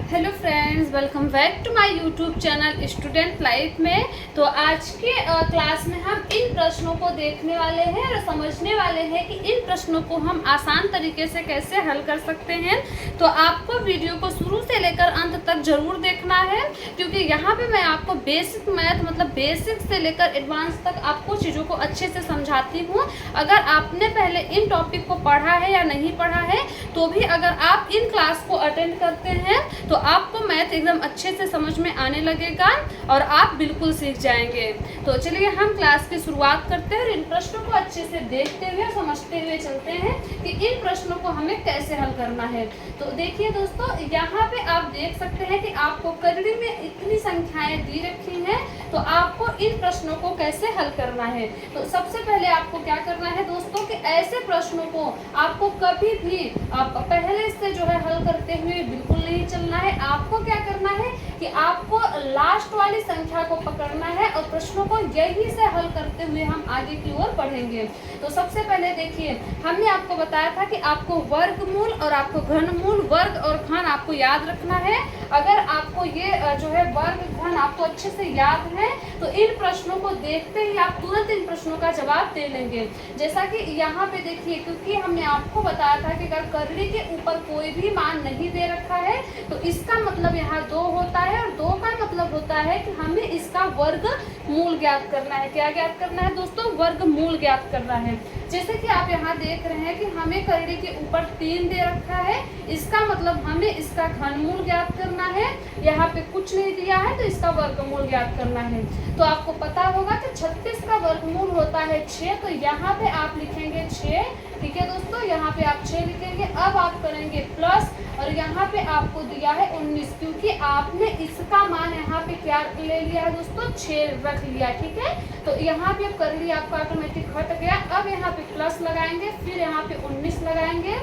Hello friends, welcome back to my YouTube channel student life में। तो आज के क्लास में हम इन प्रश्नों को देखने वाले हैं और समझने वाले हैं कि इन प्रश्नों को हम आसान तरीके से कैसे हल कर सकते हैं। तो आपको वीडियो को शुरू से लेकर अंत तक ज़रूर देखना है, क्योंकि यहाँ पे मैं आपको बेसिक मैथ मतलब बेसिक से लेकर एडवांस तक आपको चीज़ों को अच्छे से समझाती हूँ। अगर आपने पहले इन टॉपिक को पढ़ा है या नहीं पढ़ा है, तो भी अगर आप इन क्लास को अटेंड करते हैं तो आपको मैथ एकदम अच्छे से समझ में आने लगेगा और आप बिल्कुल सीख जाएंगे। तो चलिए हम क्लास की शुरुआत करते हैं और इन प्रश्नों को अच्छे से देखते हुए समझते हुए चलते हैं कि इन प्रश्नों को हमें कैसे हल करना है। तो देखिए दोस्तों, यहाँ पे आप देख सकते हैं कि आपको करड़ी में इतनी संख्याएं दी रखी हैं, तो आपको इन प्रश्नों को कैसे हल करना है। तो सबसे पहले आपको क्या करना है दोस्तों कि ऐसे प्रश्नों को आपको कभी भी आप पहले से जो है हल करते हुए बिल्कुल नहीं चलना है। आपको क्या करना है कि आपको लास्ट वाली संख्या को पकड़ना है और प्रश्नों को यही से हल करते हुए हम आगे की ओर बढ़ेंगे। तो सबसे पहले देखिए, हमने आपको बताया था कि आपको वर्गमूल और आपको घनमूल, वर्ग और घन आपको याद रखना है। अगर आपको ये जो है वर्ग घन आपको अच्छे से याद है तो इन प्रश्नों को देखते ही आप तुरंत इन प्रश्नों का जवाब दे लेंगे। जैसा कि यहाँ पे देखिए, क्योंकि हमने आपको बताया था कि अगर करड़ी के ऊपर कोई भी मान नहीं दे रखा है तो इसका मतलब यहाँ 2 होता है और 2 का मतलब होता है कि हमें इसका वर्ग मूल ज्ञात करना है। क्या ज्ञात करना है दोस्तों? वर्ग मूल ज्ञात करना है। जैसे कि आप यहाँ देख रहे हैं कि हमें करड़ी के ऊपर 3 दे रखा है, इसका मतलब हमें इसका घनमूल ज्ञात करना है। यहाँ पे कुछ नहीं दिया है तो इसका वर्गमूल ज्ञात करना है। तो आपको पता होगा कि 36 का वर्गमूल होता है 6, तो यहाँ पे आप लिखेंगे 6। ठीक है दोस्तों, यहाँ पे आप 6 लिखेंगे। अब आप करेंगे प्लस और यहाँ पे आपको दिया है 19, क्योंकि आपने इसका मान यहाँ पे क्या ले लिया है दोस्तों? 6 रख लिया। ठीक है, तो यहाँ पे करड़ी आपका ऑटोमेटिक हट गया। अब यहाँ पे प्लस लगाएंगे, फिर यहाँ पे 19 लगाएंगे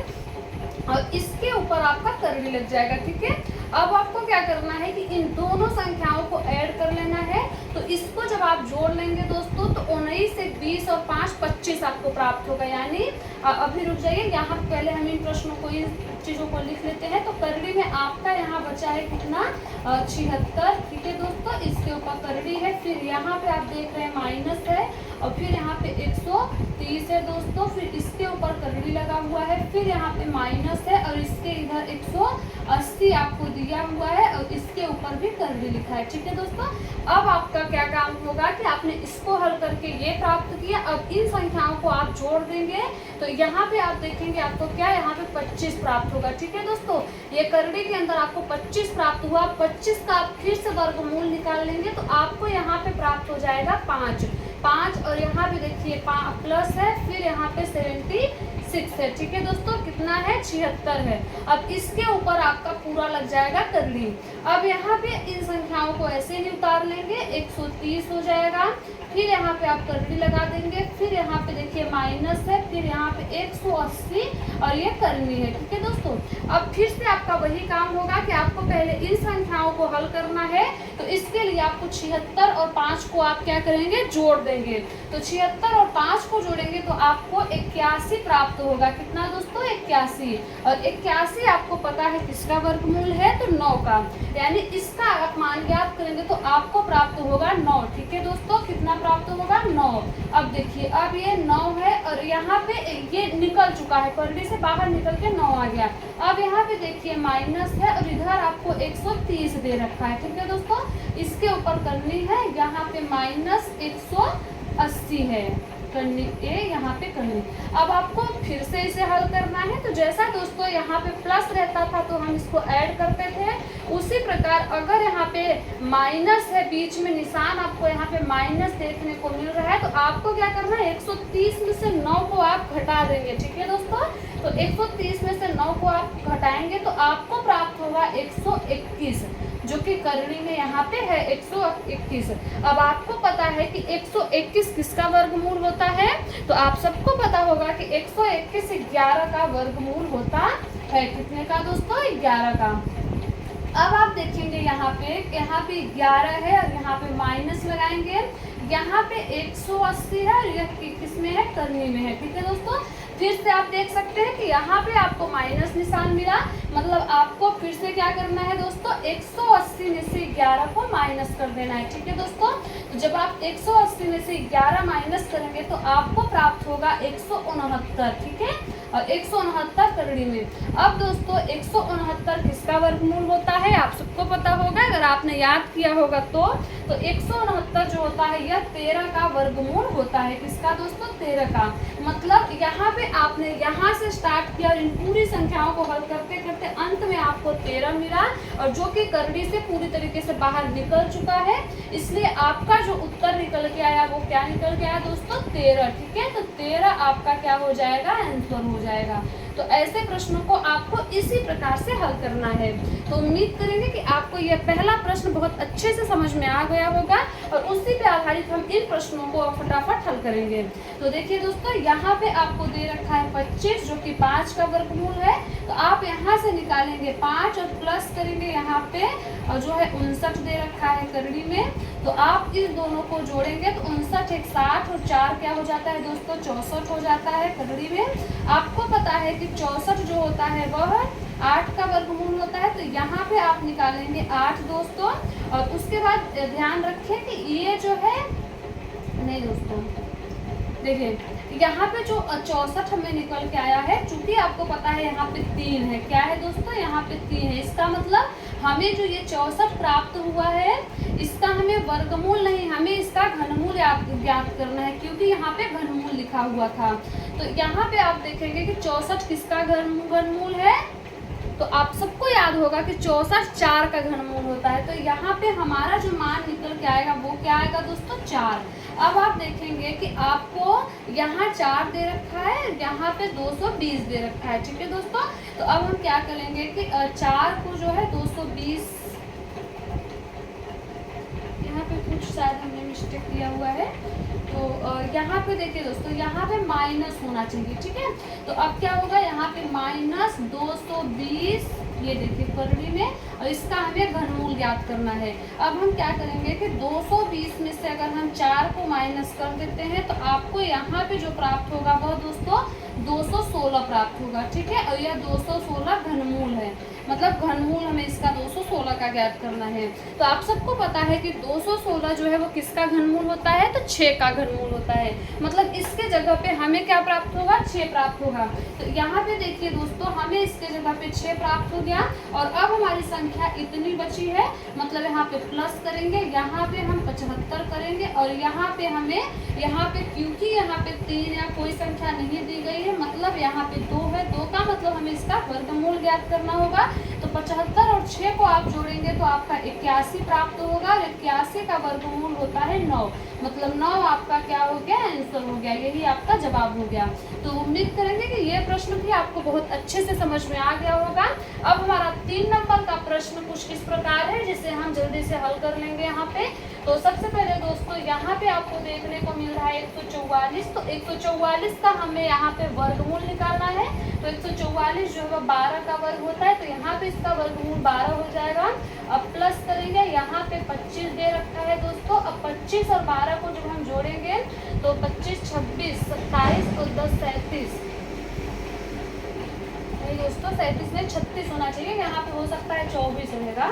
और इसके ऊपर आपका करड़ी लग जाएगा। ठीक है, अब आपको क्या करना है कि इन दोनों संख्याओं को ऐड कर लेना है। तो इसको जब आप जोड़ लेंगे दोस्तों तो 19 से 20 और 5 25 आपको प्राप्त होगा। यानी अभी रुक जाइए, यहाँ पहले हम इन प्रश्नों को, इन चीज़ों को लिख लेते हैं। तो करड़ी में आपका यहाँ बचा है कितना? 76। ठीक है दोस्तों, इसके ऊपर करड़ी है, फिर यहाँ पे आप देख रहे हैं माइनस है और फिर यहाँ पे 130 है दोस्तों, फिर इसके ऊपर करड़ी लगा हुआ है, फिर यहाँ पे माइनस है और इसके इधर 180 आपको दिया हुआ है और इसके ऊपर भी करड़ी लिखा है। ठीक है दोस्तों, अब आपका क्या काम होगा कि आपने इसको हल करके ये प्राप्त किया। अब इन संख्याओं को आप जोड़ देंगे तो यहाँ पे आप देखेंगे आपको क्या, यहाँ पे 25 प्राप्त होगा। ठीक है दोस्तों, ये करड़ी के अंदर आपको 25 प्राप्त हुआ। 25 का आप फिर से वर्गमूल निकाल लेंगे तो आपको यहाँ पे प्राप्त हो जाएगा 5 और यहाँ पे देखिए प्लस है, फिर यहाँ पे 76 है। ठीक है दोस्तों, कितना है? 76 है। अब इसके ऊपर आपका पूरा लग जाएगा करड़ी। अब यहाँ पे इन संख्याओं को ऐसे ही उतार लेंगे, 130 हो जाएगा, फिर यहाँ पे आप करड़ी लगा देंगे, फिर यहाँ पे देखिए माइनस है, फिर यहाँ पे 180 और ये करनी है। ठीक है दोस्तों, अब फिर से आपका वही काम होगा कि आपको पहले इन संख्याओं को हल करना है। तो इसके लिए आपको 76 और 5 को आप क्या करेंगे? जोड़ देंगे। तो 76 और 5 को जोड़ेंगे तो आपको 81 प्राप्त होगा। कितना दोस्तों? 81। और 81 आपको पता है किसका वर्गमूल है? तो 9 का। यानी इसका आप मान ज्ञात करेंगे तो आपको प्राप्त होगा 9। ठीक है दोस्तों, कितना प्राप्त होगा? 9। अब देखिए, अब ये 9 है और यहाँ पे ये निकल चुका है, करड़ी से बाहर निकल के 9 आ गया। अब यहाँ पे देखिए माइनस है और इधर आपको 130 दे रखा है। ठीक है दोस्तों, इसके ऊपर करनी है, यहाँ पे माइनस 180 है करनी है, यहाँ पे करनी। अब आपको फिर से इसे हल करना है। तो जैसा दोस्तों यहाँ पे प्लस रहता था तो हम इसको ऐड करते थे, उसी प्रकार अगर यहाँ पे माइनस है, बीच में निशान आपको यहाँ पे माइनस देखने को मिल रहा है, तो आपको क्या करना है? 130 में से 9 को आप घटा देंगे। ठीक है दोस्तों, तो 130 में से 9 को आप घटाएंगे तो आपको प्राप्त होगा 121, जो कि करड़ी में यहाँ पे है 121। अब आपको पता है कि 121 किसका वर्गमूल होता है? तो आप सबको पता होगा कि 121 11 का वर्गमूल होता है। कितने का दोस्तों? 11 का। अब आप देखेंगे यहाँ पे 11 है और यहाँ पे माइनस लगाएंगे, यहाँ पे 180 है और यह किस में है? करनी में है। ठीक है दोस्तों, फिर से आप देख सकते हैं कि यहाँ पे आपको माइनस निशान मिला, मतलब आपको फिर से क्या करना है दोस्तों, 180 में से 11 को माइनस कर देना है। ठीक है दोस्तों, तो जब आप 180 में से 11 माइनस करेंगे तो आपको प्राप्त होगा 169। ठीक है, और 169 करड़ी में। अब दोस्तों 169 किसका वर्गमूल होता है आप सबको पता होगा, अगर आपने याद किया होगा तो 169 जो होता है यह 13 का वर्गमूल होता है। किसका दोस्तों, 13 का। मतलब यहाँ पे आपने यहाँ से स्टार्ट किया और इन पूरी संख्याओं को हल करते करते अंत में आपको 13 मिला, और जो कि करड़ी से पूरी तरीके से बाहर निकल चुका है, इसलिए आपका जो उत्तर निकल के आया वो क्या निकल के आया दोस्तों, 13। ठीक है, तो 13 आपका क्या हो जाएगा, आंसर हो जाएगा। तो ऐसे प्रश्नों को आपको इसी प्रकार से हल करना है। तो उम्मीद करेंगे कि आपको यह पहला प्रश्न बहुत अच्छे से समझ में आ गया होगा, और उसी पे आधारित हम इन प्रश्नों को फटाफट हल करेंगे। तो देखिए दोस्तों, यहाँ पे आपको दे रखा है 25 जो कि 5 का वर्गमूल है। तो आप यहाँ से निकालेंगे 5 और प्लस करेंगे यहाँ पे, और जो है 59 दे रखा है करड़ी में। तो आप इस दोनों को जोड़ेंगे तो 59 एक 60 और 4 क्या हो जाता है दोस्तों, 64 हो जाता है करड़ी में। आपको पता है कि 64 जो होता है वह 8 का वर्गमूल होता है। तो यहाँ पे आप निकालेंगे 8 दोस्तों, और उसके बाद ध्यान रखें कि ये जो है, नहीं दोस्तों देखिए यहाँ पे जो 64 हमें निकल के आया है, चूंकि आपको पता है यहाँ पे 3 है। क्या है दोस्तों, यहाँ पे 3 है। इसका मतलब हमें जो ये 64 प्राप्त हुआ है, इसका हमें वर्गमूल नहीं, हमें इसका घनमूल ज्ञात करना है, क्योंकि यहाँ पे घनमूल लिखा हुआ था। तो यहाँ पे आप देखेंगे कि 64 किसका घनमूल है, तो आप सबको याद होगा कि 64 4 का घनमूल होता है। तो यहाँ पे हमारा जो मान निकल के आएगा वो क्या आएगा दोस्तों, 4। अब आप देखेंगे कि आपको यहाँ 4 दे रखा है, यहाँ पे 220 दे रखा है। ठीक है दोस्तों, तो अब हम क्या करेंगे कि 4 को जो है 220, यहाँ पे कुछ शायद हमने मिस्टेक किया हुआ है। तो यहाँ पे देखिए दोस्तों, यहाँ पे माइनस होना चाहिए। ठीक है, तो अब क्या होगा, यहाँ पे माइनस 220, ये देखिए करड़ी में, और इसका हमें घनमूल ज्ञात करना है। अब हम क्या करेंगे कि 220 में से अगर हम 4 को माइनस कर देते हैं तो आपको यहाँ पे जो प्राप्त होगा वह दोस्तों 216 प्राप्त होगा। ठीक है, और यह 216 घनमूल है, मतलब घनमूल हमें इसका 216 का ज्ञात करना है। तो आप सबको पता है कि 216 जो है वो किसका घनमूल होता है, तो 6 का घनमूल होता है। मतलब इसके जगह पे हमें क्या प्राप्त होगा, 6 प्राप्त होगा। तो यहाँ पे देखिए दोस्तों, हमें इसके जगह पे 6 प्राप्त हो गया, और अब हमारी संख्या इतनी बची है। मतलब यहाँ पे प्लस करेंगे, यहाँ पे हम 75 करेंगे, और यहाँ पे हमें, यहाँ पे क्योंकि यहाँ पे 3 या कोई संख्या नहीं दी गई है, मतलब यहाँ पे 2 है, 2 का मतलब हमें इसका वर्गमूल ज्ञात करना होगा। तो 75 और 6 को आप जोड़ेंगे तो आपका 81 प्राप्त होगा, और 81 का वर्गमूल होता है 9। मतलब 9 आपका क्या हो गया, आंसर हो गया, यही आपका जवाब हो गया। तो उम्मीद करेंगे कि ये प्रश्न भी आपको बहुत अच्छे से समझ में आ गया होगा। अब हमारा 3 नंबर का प्रश्न कुछ इस प्रकार है, जिसे हम जल्दी से हल कर लेंगे यहाँ पे। तो सबसे पहले दोस्तों यहाँ पे आपको देखने को मिल रहा है 144। तो 144 का हमें यहाँ पे वर्गमूल निकालना है। तो 144 जो है 12 का वर्ग होता है, तो यहाँ पे इसका वर्गमूल 12 हो जाएगा। अब प्लस करेंगे, यहाँ पे 25 दे रखा है दोस्तों। अब 25 और 12 को जब हम जोड़ेंगे तो 25, 26, 27 और 10, 37। नहीं दोस्तों, 37 में 36 होना चाहिए, यहाँ पे हो सकता है 24 रहेगा,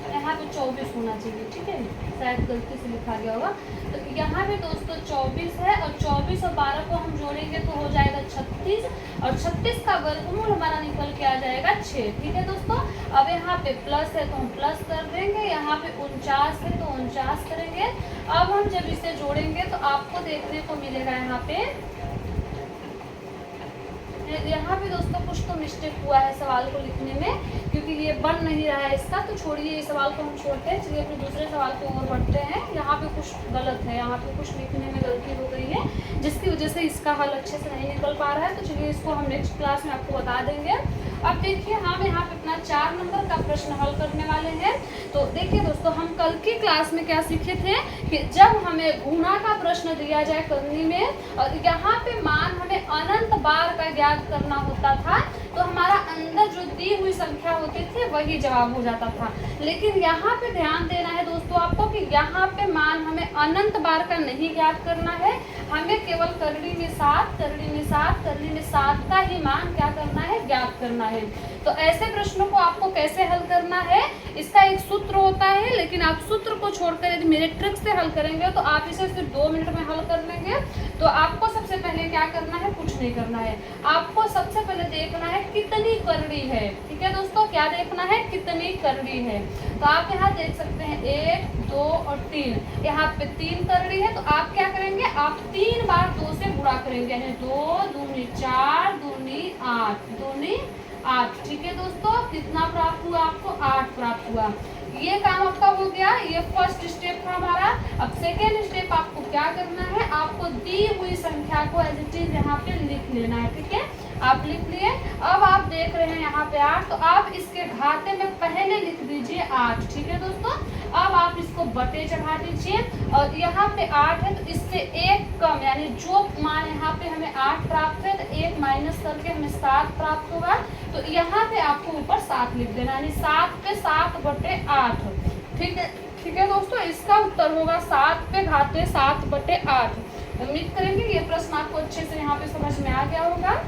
यहाँ पे 24 होना चाहिए। ठीक है, शायद गलती से लिखा गया होगा। तो यहाँ पे दोस्तों 24 है, और 24 और 12 को हम जोड़ेंगे तो हो जाएगा 36, और 36 का वर्गमूल हमारा निकल के आ जाएगा 6। ठीक है दोस्तों, अब यहाँ पे प्लस है तो हम प्लस कर देंगे, यहाँ पे 49 है तो 49 करेंगे। अब हम जब इसे जोड़ेंगे तो आपको देखने को मिलेगा यहाँ पे दोस्तों कुछ तो मिस्टेक हुआ है सवाल को लिखने में, क्योंकि ये बन नहीं रहा है इसका। तो छोड़िए, ये सवाल को हम छोड़ते हैं, चलिए अपने दूसरे सवाल को और बढ़ते हैं। यहाँ पे कुछ गलत है, यहाँ पे कुछ लिखने में गलती हो गई है, जिसकी वजह से इसका हल अच्छे से नहीं निकल पा रहा है। तो चलिए इसको हम नेक्स्ट क्लास में आपको बता देंगे। अब देखिए, हम यहाँ पे अपना 4 नंबर का प्रश्न हल करने वाले हैं। तो देखिए दोस्तों, हम कल की क्लास में क्या सीखे थे कि जब हमें गुणा का प्रश्न दिया जाए करनी में, और यहाँ पे मान हमें अनंत बार का ज्ञात करना होता था, तो हमारा अंदर जो दी हुई संख्या होती थी वही जवाब हो जाता था। लेकिन यहाँ पे ध्यान देना है दोस्तों दोस्तों आपको कि यहाँ पे मान हमें अनंत बार का नहीं ज्ञात करना है, हमें केवल करड़ी में 7 का ही मान क्या करना है, ज्ञात करना है। तो ऐसे प्रश्नों को आपको कैसे हल करना है, इसका एक सूत्र होता है, लेकिन आप सूत्र को छोड़कर यदि मेरे ट्रिक से हल करेंगे तो आप इसे सिर्फ 2 मिनट में हल कर लेंगे। तो आपको सबसे पहले क्या करना है, कुछ नहीं करना है, आपको सबसे पहले देखना है कितनी करड़ी है। ठीक है दोस्तों, क्या देखना है, कितनी करड़ी है। तो आप यहाँ देख सकते हैं 1, 2 और 3, यहाँ पे 3 करड़ी है। तो आप क्या करेंगे, आप 3 बार 2 से गुणा करेंगे, यानी 2 दूनी 4 दूनी 8 दूनी 8। ठीक है दोस्तों, कितना प्राप्त हुआ आपको, 8 प्राप्त हुआ। ये काम आपका हो गया, ये फर्स्ट स्टेप था हमारा। अब सेकेंड स्टेप आपको क्या करना है, आपको दी हुई संख्या को एज इट इज यहाँ पे लिख लेना है। ठीक है, आप लिख लिए। अब आप देख रहे हैं यहाँ पे 8, तो आप इसके घाते में पहले लिख दीजिए 8। ठीक है दोस्तों, अब आप इसको बटे चढ़ा दीजिए, और यहाँ पे 8 है तो इससे 1 कम, यानी जो मान यहाँ पे हमें 8 प्राप्त है तो 1 माइनस करके हमें 7 प्राप्त होगा। तो यहाँ पे आपको ऊपर 7 लिख देना, यानी 7 पे 7 बटे 8। ठीक है, ठीक है दोस्तों, इसका उत्तर होगा 7 पे घाते 7 बटे 8। उम्मीद करेंगे ये प्रश्न आपको अच्छे से यहाँ पे समझ में आ गया होगा।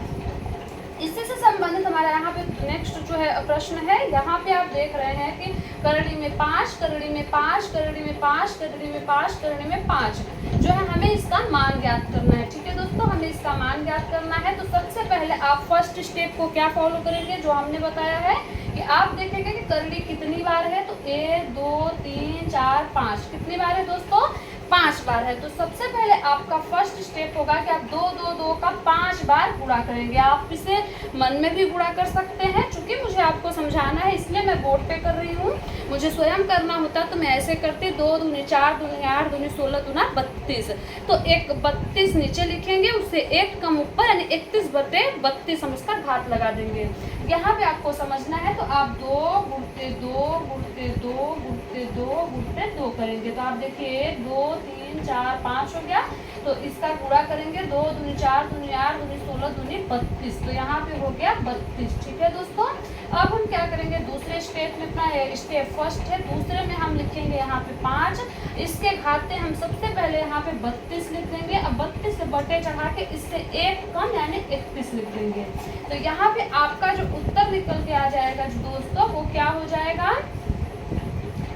इसी से संबंधित हमारा यहाँ पे नेक्स्ट जो है प्रश्न है, यहाँ पे आप देख रहे हैं कि करड़ी में 5, करड़ी में 5, करड़ी में 5, करड़ी में 5, करड़ी में 5 जो है, हमें इसका मान ज्ञात करना है। ठीक है दोस्तों, हमें इसका मान ज्ञात करना है। तो सबसे पहले आप फर्स्ट स्टेप को क्या फॉलो करेंगे, जो हमने बताया है कि आप देखेंगे कि करड़ी कितनी बार है, तो 1 2 3 4 5 कितनी बार है दोस्तों, 5 बार है। तो सबसे पहले आपका फर्स्ट स्टेप होगा कि आप 2 2 2 का 5 बार गुणा करेंगे। आप इसे मन में भी गुणा कर सकते हैं, चूंकि मुझे आपको समझाना है इसलिए मैं बोर्ड पे कर रही हूँ। मुझे स्वयं करना होता तो मैं ऐसे करती, 2 दूनी 4 दूनी 8 दूनी 16 दूना 32। तो एक 32 नीचे लिखेंगे, उससे 1 कम ऊपर, यानी 31 बटे 32 हम इसका घात लगा देंगे। यहाँ पे आपको समझना है, तो आप 2 गुणते 2 गुणते 2 गुणते 2 गुणते 2 करेंगे। तो आप देखिए 2 3 4 5 हो गया। तो इसका गुणा करेंगे, 2 दूनी 4 दूनी 8 दूनी 16 दूनी 32। तो यहाँ पे हो गया 32। ठीक है दोस्तों, अब हम क्या करेंगे, दूसरे स्टेप में, अपना स्टेप फर्स्ट है, दूसरे में हम लिखेंगे यहाँ पे 5। इसके घाते हम सबसे पहले यहाँ पे 32 लिख देंगे। अब 32 से बटे चढ़ा के इससे 1 कम, यानी 31 लिख देंगे। तो यहाँ पे आपका जो उत्तर निकल के आ जाएगा दोस्तों, वो क्या हो जाएगा,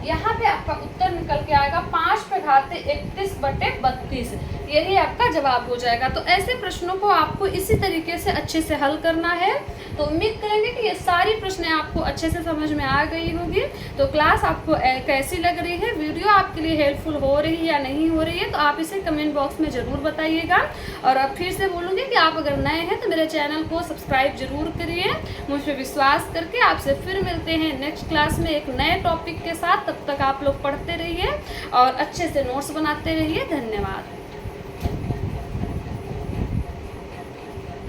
यहाँ पे आपका उत्तर निकल के आएगा 5 पे घाते 31 बटे 32। यही आपका जवाब हो जाएगा। तो ऐसे प्रश्नों को आपको इसी तरीके से अच्छे से हल करना है। तो उम्मीद करेंगे कि ये सारी प्रश्न आपको अच्छे से समझ में आ गई होगी। तो क्लास आपको कैसी लग रही है, वीडियो आपके लिए हेल्पफुल हो रही है या नहीं हो रही है, तो आप इसे कमेंट बॉक्स में ज़रूर बताइएगा। और अब फिर से बोलूँगी कि आप अगर नए हैं तो मेरे चैनल को सब्सक्राइब जरूर करिए। मुझ पर विश्वास करके आपसे फिर मिलते हैं नेक्स्ट क्लास में एक नए टॉपिक के साथ। तब तक आप लोग पढ़ते रहिए और अच्छे से नोट्स बनाते रहिए। धन्यवाद।